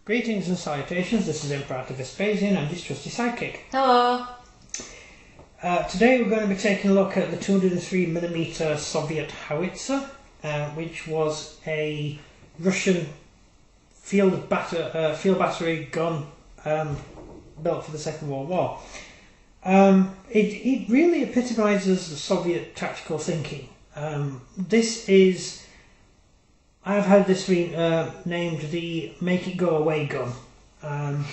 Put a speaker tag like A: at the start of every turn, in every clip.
A: Greetings and salutations, this is Imperator Vespasian and his trusty sidekick.
B: Hello!
A: Today we're going to be taking a look at the 203mm Soviet Howitzer, which was a Russian field battery gun built for the Second World War. It really epitomises the Soviet tactical thinking. I've had this named the Make It Go Away gun.
B: Oh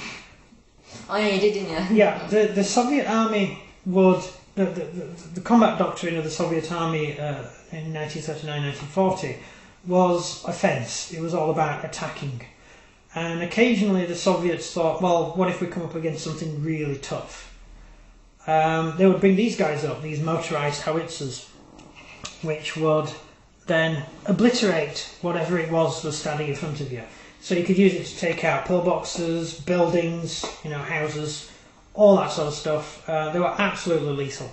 B: yeah, you did, didn't you?
A: Yeah, the Soviet army would, the combat doctrine of the Soviet army in 1939-1940 was offence. It was all about attacking. And occasionally the Soviets thought, well, what if we come up against something really tough? They would bring these guys up, these motorised howitzers, which would then obliterate whatever it was standing in front of you. So you could use it to take out pillboxes, buildings, houses, all that sort of stuff. They were absolutely lethal.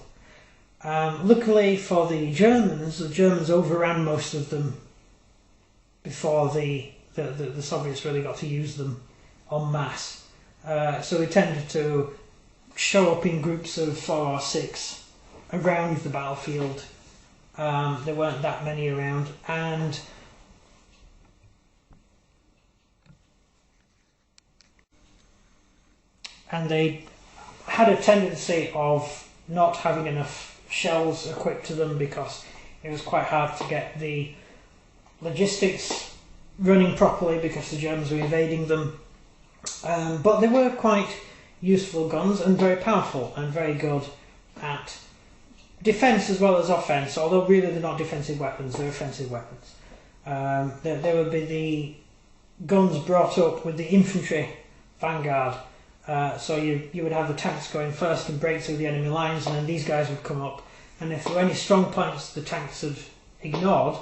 A: Luckily for the Germans overran most of them before the Soviets really got to use them en masse. So they tended to show up in groups of 4 or 6 around the battlefield. There weren't that many around, and they had a tendency of not having enough shells equipped to them because it was quite hard to get the logistics running properly because the Germans were invading them. But they were quite useful guns and very powerful and very good at defence as well as offence, although really they're not defensive weapons, they're offensive weapons. There would be the guns brought up with the infantry vanguard, so you would have the tanks going first and break through the enemy lines, and then these guys would come up, and if there were any strong points the tanks had ignored,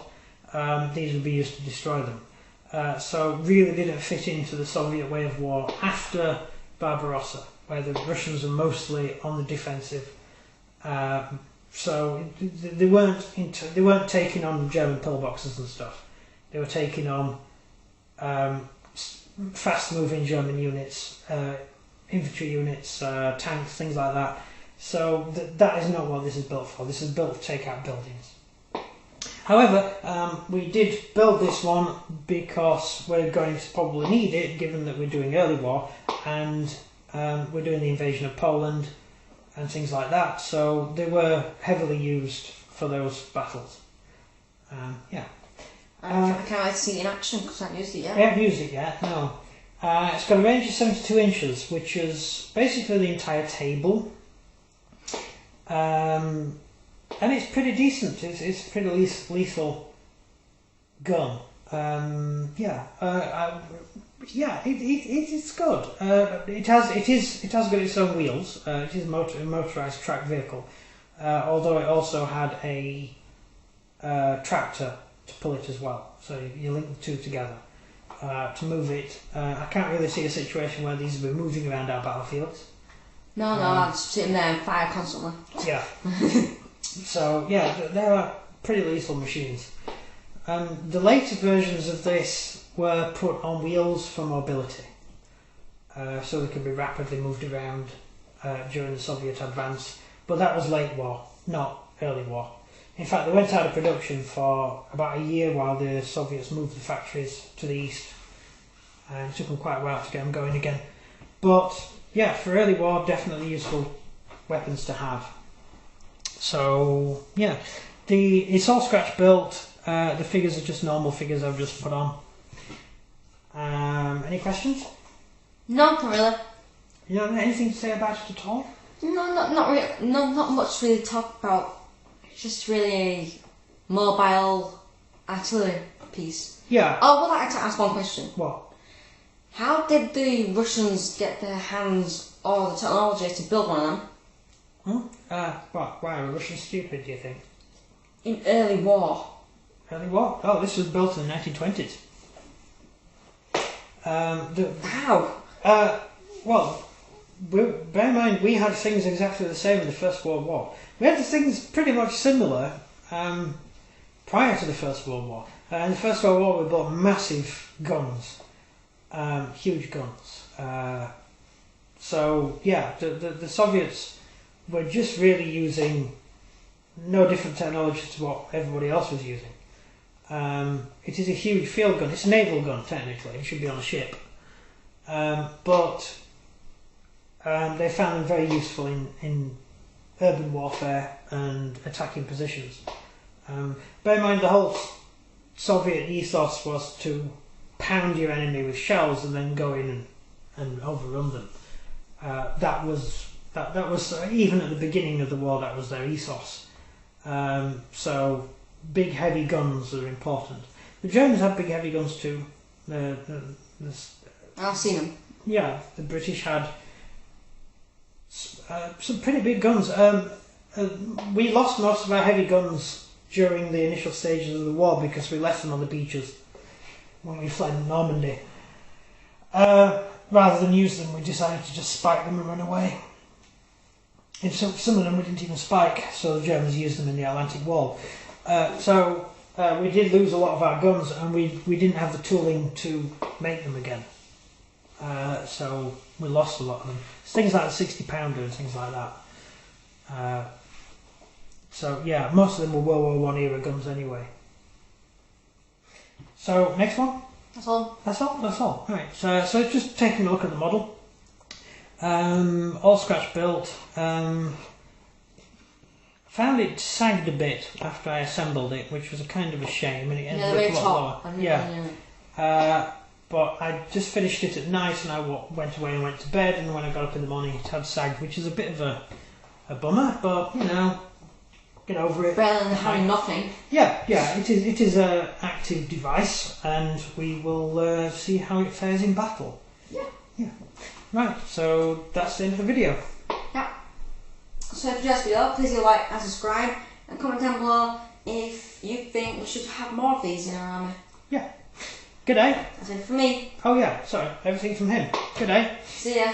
A: these would be used to destroy them. So really didn't fit into the Soviet way of war after Barbarossa, where the Russians were mostly on the defensive. So they weren't taking on German pillboxes and stuff. They were taking on fast-moving German units, infantry units, tanks, things like that. So that is not what this is built for. This is built to take out buildings. However, we did build this one because we're going to probably need it, given that we're doing early war and we're doing the invasion of Poland and things like that, so they were heavily used for those battles. Yeah.
B: I can't wait to see it in action because I haven't used it yet.
A: We haven't used it yet, no. It's got a range of 72 inches, which is basically the entire table. And it's pretty decent. It's a pretty lethal gun. It's good. It has got its own wheels. It is a motorised track vehicle, although it also had a tractor to pull it as well. So you link the two together to move it. I can't really see a situation where these will be moving around our battlefields.
B: No, I'm just sitting there and fire constantly.
A: Yeah. So yeah, they are pretty lethal machines. The later versions of this were put on wheels for mobility, so they could be rapidly moved around during the Soviet advance, but that was late war, not early war. In fact, they went out of production for about a year while the Soviets moved the factories to the east, and it took them quite a while to get them going again. But yeah, for early war, definitely useful weapons to have. So yeah, it's all scratch built. The figures are just normal figures I've just put on. Any questions?
B: No, not really.
A: You don't have anything to say about it at all?
B: No, not really. No, not much really to talk about. It's just really a mobile artillery piece.
A: Yeah.
B: Oh, well, I'd like to ask one question.
A: What?
B: How did the Russians get their hands or the technology to build one of them?
A: Why are Russians stupid, do you think?
B: In early war.
A: Early war? Oh, this was built in the 1920s.
B: How?
A: Well, bear in mind, we had things exactly the same in the First World War. We had things pretty much similar prior to the First World War. In the First World War, we built massive guns. huge guns. So yeah, the Soviets were just really using no different technology to what everybody else was using. It is a huge field gun. It's a naval gun technically. It should be on a ship, but they found them very useful in urban warfare and attacking positions. Bear in mind, the whole Soviet ethos was to pound your enemy with shells and then go in and overrun them. That was even at the beginning of the war. That was their ethos. So big heavy guns are important. The Germans had big heavy guns too.
B: I've seen them.
A: Yeah, the British had some pretty big guns. We lost most of our heavy guns during the initial stages of the war because we left them on the beaches when we fled Normandy. Rather than use them, we decided to just spike them and run away. And some of them we didn't even spike, so the Germans used them in the Atlantic Wall. So we did lose a lot of our guns, and we didn't have the tooling to make them again. So we lost a lot of them. It's things like the 60-pounder and things like that. So yeah, most of them were World War I era guns anyway. So next one.
B: That's all.
A: That's all. That's all. Right. So just taking a look at the model. All scratch built. Found it sagged a bit after I assembled it, which was a kind of a shame, and it ended up a lot lower. Yeah. But I just finished it at night, and I went away and went to bed, and when I got up in the morning it had sagged, which is a bit of a bummer, but you know, get over it.
B: Better than having nothing.
A: Yeah, it is an active device, and we will see how it fares in battle. Yeah. Right, so that's the end of the video.
B: Yeah. So if you just below, please do like and subscribe, and comment down below if you think we should have more of these in our army.
A: Yeah. Good day.
B: That's it for me.
A: Oh yeah, sorry, everything from him. Good day.
B: See ya.